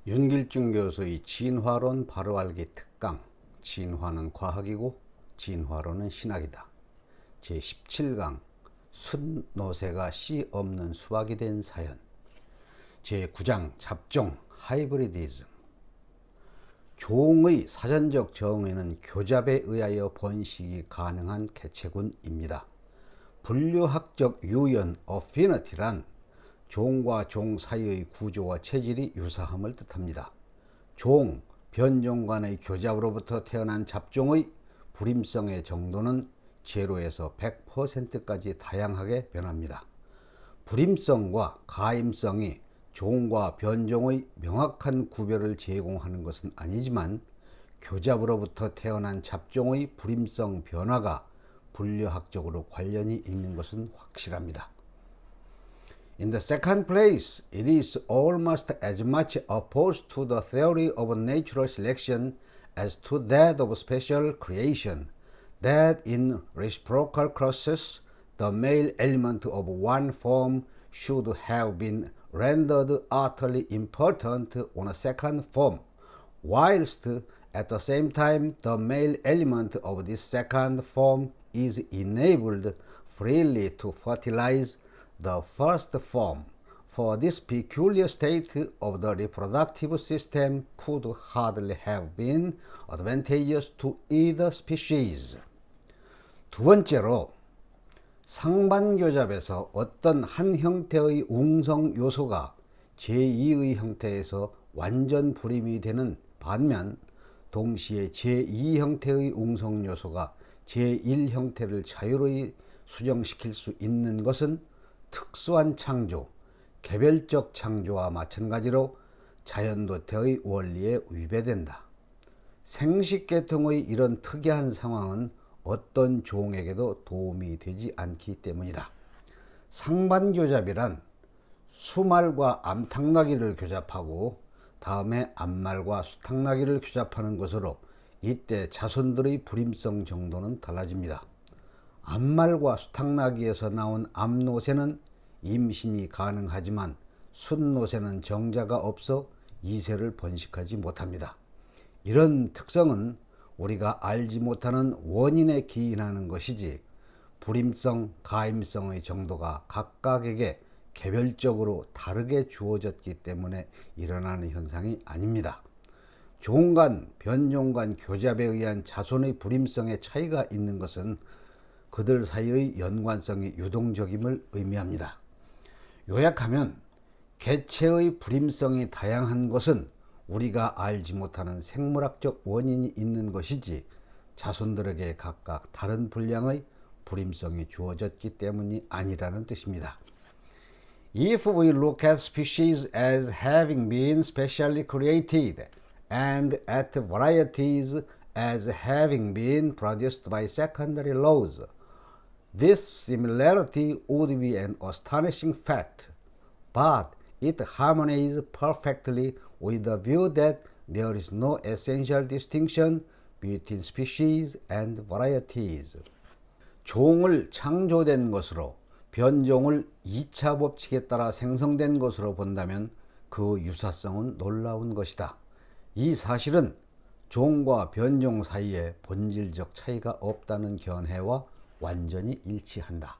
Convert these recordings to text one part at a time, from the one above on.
윤길중 교수의 진화론 바로알기 특강. 진화는 과학이고 진화론은 신학이다. 제17강 순노새가 씨 없는 수박이 된 사연. 제9장 잡종 하이브리디즘. 종의 사전적 정의는 교잡에 의하여 번식이 가능한 개체군입니다. 분류학적 유연 어피니티란 종과 종 사이의 구조와 체질이 유사함을 뜻합니다. 종, 변종 간의 교잡으로부터 태어난 잡종의 불임성의 정도는 제로에서 100%까지 다양하게 변합니다. 불임성과 가임성이 종과 변종의 명확한 구별을 제공하는 것은 아니지만 교잡으로부터 태어난 잡종의 불임성 변화가 분류학적으로 관련이 있는 것은 확실합니다. In the second place, it is almost as much opposed to the theory of natural selection as to that of special creation, that in reciprocal crosses, the male element of one form should have been rendered utterly impotent on a second form, whilst at the same time the male element of this second form is enabled freely to fertilize the first form, for this peculiar state of the reproductive system could hardly have been advantageous to either species. 두 번째로, 상반교잡에서 어떤 한 형태의 웅성 요소가 제2의 형태에서 완전 불임이 되는 반면 동시에 제2 형태의 웅성 요소가 제1 형태를 자유로이 수정시킬 수 있는 것은 특수한 창조, 개별적 창조와 마찬가지로 자연도태의 원리에 위배된다. 생식계통의 이런 특이한 상황은 어떤 종에게도 도움이 되지 않기 때문이다. 상반교잡이란 수말과 암탉나귀를 교잡하고 다음에 암말과 수탉나귀를 교잡하는 것으로 이때 자손들의 불임성 정도는 달라집니다. 암말과 수탉나귀에서 나온 암노새는 임신이 가능하지만 순노새는 정자가 없어 이세를 번식하지 못합니다. 이런 특성은 우리가 알지 못하는 원인에 기인하는 것이지 불임성, 가임성의 정도가 각각에게 개별적으로 다르게 주어졌기 때문에 일어나는 현상이 아닙니다. 종간, 변종간 교잡에 의한 자손의 불임성의 차이가 있는 것은 그들 사이의 연관성이 유동적임을 의미합니다. 요약하면 개체의 불임성이 다양한 것은 우리가 알지 못하는 생물학적 원인이 있는 것이지 자손들에게 각각 다른 분량의 불임성이 주어졌기 때문이 아니라는 뜻입니다. If we look at species as having been specially created and at varieties as having been produced by secondary laws, this similarity would be an astonishing fact, but it harmonizes perfectly with the view that there is no essential distinction between species and varieties. 종을 창조된 것으로 변종을 2차 법칙에 따라 생성된 것으로 본다면 그 유사성은 놀라운 것이다. 이 사실은 종과 변종 사이에 본질적 차이가 없다는 견해와 완전히 일치한다.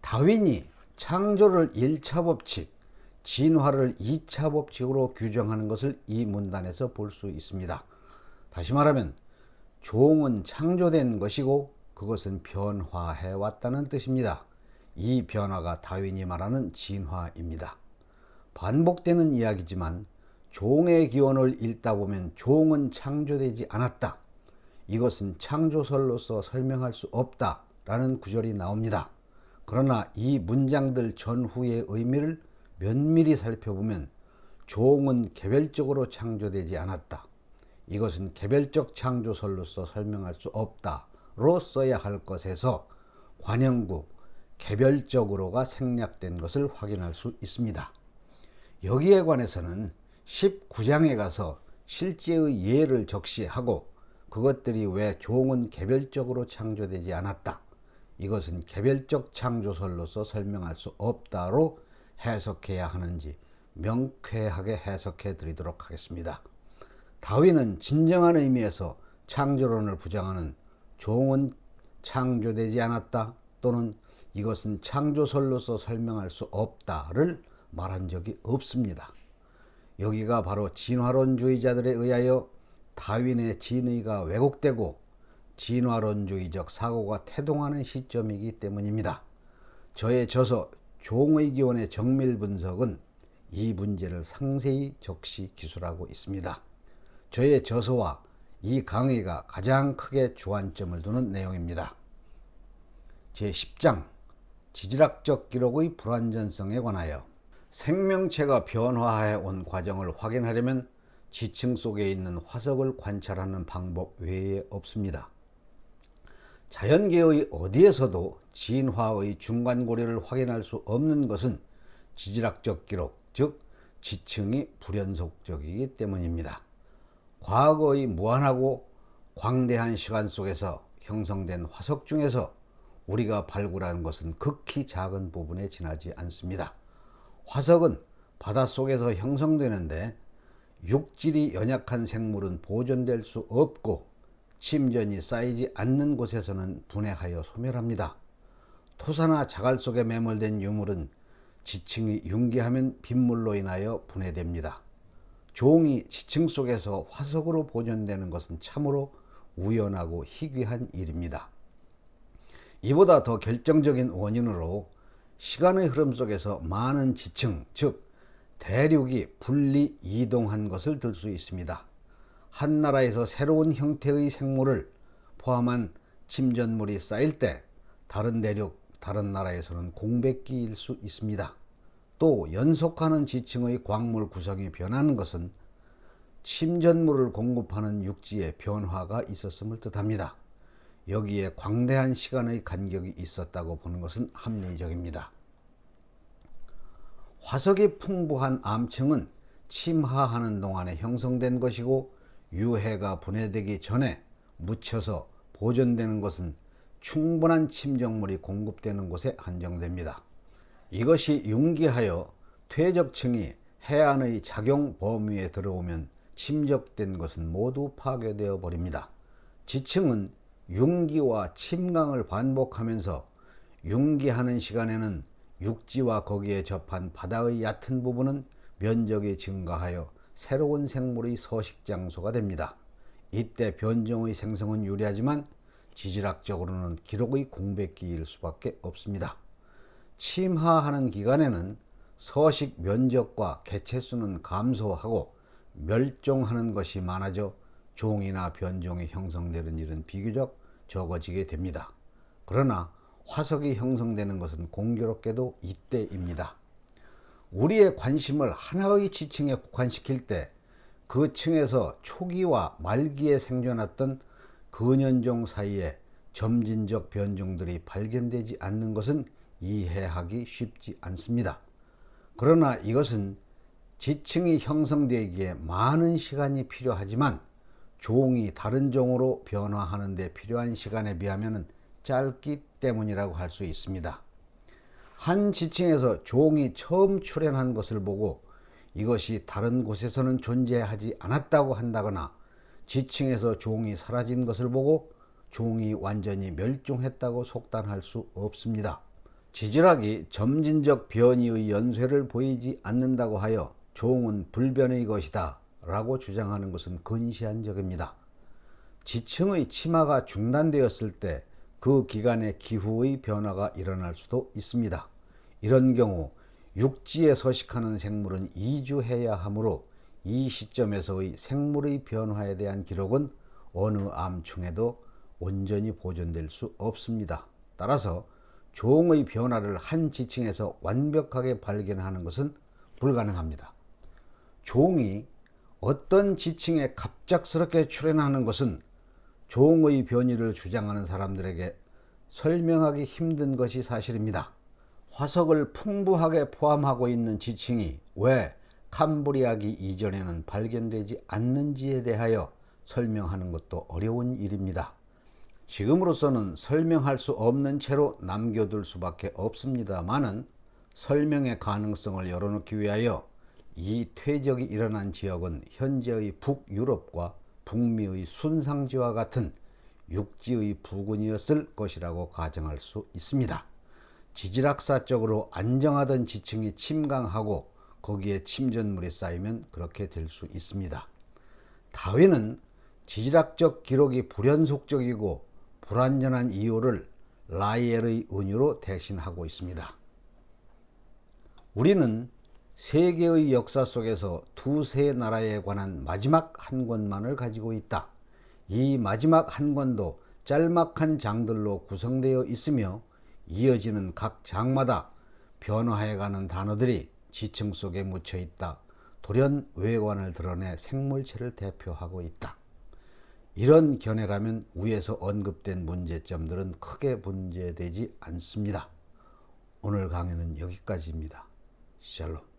다윈이 창조를 1차 법칙, 진화를 2차 법칙으로 규정하는 것을 이 문단에서 볼 수 있습니다. 다시 말하면 종은 창조된 것이고 그것은 변화해 왔다는 뜻입니다. 이 변화가 다윈이 말하는 진화입니다. 반복되는 이야기지만 종의 기원을 읽다 보면 종은 창조되지 않았다. 이것은 창조설로서 설명할 수 없다 라는 구절이 나옵니다. 그러나 이 문장들 전후의 의미를 면밀히 살펴보면 종은 개별적으로 창조되지 않았다. 이것은 개별적 창조설로서 설명할 수 없다로 써야 할 것에서 관형구 개별적으로가 생략된 것을 확인할 수 있습니다. 여기에 관해서는 19장에 가서 실제의 예를 적시하고 그것들이 왜 종은 개별적으로 창조되지 않았다. 이것은 개별적 창조설로서 설명할 수 없다로 해석해야 하는지 명쾌하게 해석해 드리도록 하겠습니다. 다윈은 진정한 의미에서 창조론을 부정하는 종은 창조되지 않았다 또는 이것은 창조설로서 설명할 수 없다를 말한 적이 없습니다. 여기가 바로 진화론주의자들에 의하여 다윈의 진의가 왜곡되고 진화론주의적 사고가 태동하는 시점이기 때문입니다. 저의 저서 종의 기원의 정밀 분석은 이 문제를 상세히 적시 기술하고 있습니다. 저의 저서와 이 강의가 가장 크게 주안점을 두는 내용입니다. 제10장 지질학적 기록의 불완전성에 관하여 생명체가 변화해 온 과정을 확인하려면 지층 속에 있는 화석을 관찰하는 방법 외에 없습니다. 자연계의 어디에서도 진화의 중간고리를 확인할 수 없는 것은 지질학적 기록, 즉 지층이 불연속적이기 때문입니다. 과거의 무한하고 광대한 시간 속에서 형성된 화석 중에서 우리가 발굴한 것은 극히 작은 부분에 지나지 않습니다. 화석은 바닷속에서 형성되는데 육질이 연약한 생물은 보존될 수 없고 침전이 쌓이지 않는 곳에서는 분해하여 소멸합니다. 토사나 자갈 속에 매몰된 유물은 지층이 융기하면 빗물로 인하여 분해됩니다. 종이 지층 속에서 화석으로 보존되는 것은 참으로 우연하고 희귀한 일입니다. 이보다 더 결정적인 원인으로 시간의 흐름 속에서 많은 지층, 즉 대륙이 분리 이동한 것을 들 수 있습니다. 한 나라에서 새로운 형태의 생물을 포함한 침전물이 쌓일 때 다른 대륙, 다른 나라에서는 공백기일 수 있습니다. 또 연속하는 지층의 광물 구성이 변하는 것은 침전물을 공급하는 육지의 변화가 있었음을 뜻합니다. 여기에 광대한 시간의 간격이 있었다고 보는 것은 합리적입니다. 화석이 풍부한 암층은 침하하는 동안에 형성된 것이고 유해가 분해되기 전에 묻혀서 보존되는 것은 충분한 침정물이 공급되는 곳에 한정됩니다. 이것이 융기하여 퇴적층이 해안의 작용 범위에 들어오면 침적된 것은 모두 파괴되어 버립니다. 지층은 융기와 침강을 반복하면서 융기하는 시간에는 육지와 거기에 접한 바다의 얕은 부분은 면적이 증가하여 새로운 생물의 서식 장소가 됩니다. 이때 변종의 생성은 유리하지만 지질학적으로는 기록의 공백기일 수밖에 없습니다. 침하하는 기간에는 서식 면적과 개체수는 감소하고 멸종하는 것이 많아져 종이나 변종이 형성되는 일은 비교적 적어지게 됩니다. 그러나 화석이 형성되는 것은 공교롭게도 이때입니다. 우리의 관심을 하나의 지층에 국한시킬 때 그 층에서 초기와 말기에 생존했던 근현종 사이에 점진적 변종들이 발견되지 않는 것은 이해하기 쉽지 않습니다. 그러나 이것은 지층이 형성되기에 많은 시간이 필요하지만 종이 다른 종으로 변화하는 데 필요한 시간에 비하면 짧기 때문이라고 할 수 있습니다. 한 지층에서 종이 처음 출현한 것을 보고 이것이 다른 곳에서는 존재하지 않았다고 한다거나 지층에서 종이 사라진 것을 보고 종이 완전히 멸종했다고 속단할 수 없습니다. 지질학이 점진적 변이의 연쇄를 보이지 않는다고 하여 종은 불변의 것이다 라고 주장하는 것은 근시안적입니다. 지층의 침하가 중단되었을 때 그 기간에 기후의 변화가 일어날 수도 있습니다. 이런 경우 육지에 서식하는 생물은 이주해야 하므로 이 시점에서의 생물의 변화에 대한 기록은 어느 암층에도 온전히 보존될 수 없습니다. 따라서 종의 변화를 한 지층에서 완벽하게 발견하는 것은 불가능합니다. 종이 어떤 지층에 갑작스럽게 출현하는 것은 종의 변이를 주장하는 사람들에게 설명하기 힘든 것이 사실입니다. 화석을 풍부하게 포함하고 있는 지층이 왜 캄브리아기 이전에는 발견되지 않는지에 대하여 설명하는 것도 어려운 일입니다. 지금으로서는 설명할 수 없는 채로 남겨둘 수밖에 없습니다마는 설명의 가능성을 열어놓기 위하여 이 퇴적이 일어난 지역은 현재의 북유럽과 북미의 순상지와 같은 육지의 부근이었을 것이라고 가정할 수 있습니다. 지질학사적으로 안정하던 지층이 침강하고 거기에 침전물이 쌓이면 그렇게 될 수 있습니다. 다윈은 지질학적 기록이 불연속적이고 불완전한 이유를 라이엘의 은유로 대신하고 있습니다. 우리는 세계의 역사 속에서 두세 나라에 관한 마지막 한 권만을 가지고 있다. 이 마지막 한 권도 짤막한 장들로 구성되어 있으며 이어지는 각 장마다 변화해가는 단어들이 지층 속에 묻혀 있다. 돌연 외관을 드러내 생물체를 대표하고 있다. 이런 견해라면 위에서 언급된 문제점들은 크게 문제되지 않습니다. 오늘 강의는 여기까지입니다. 샬롬.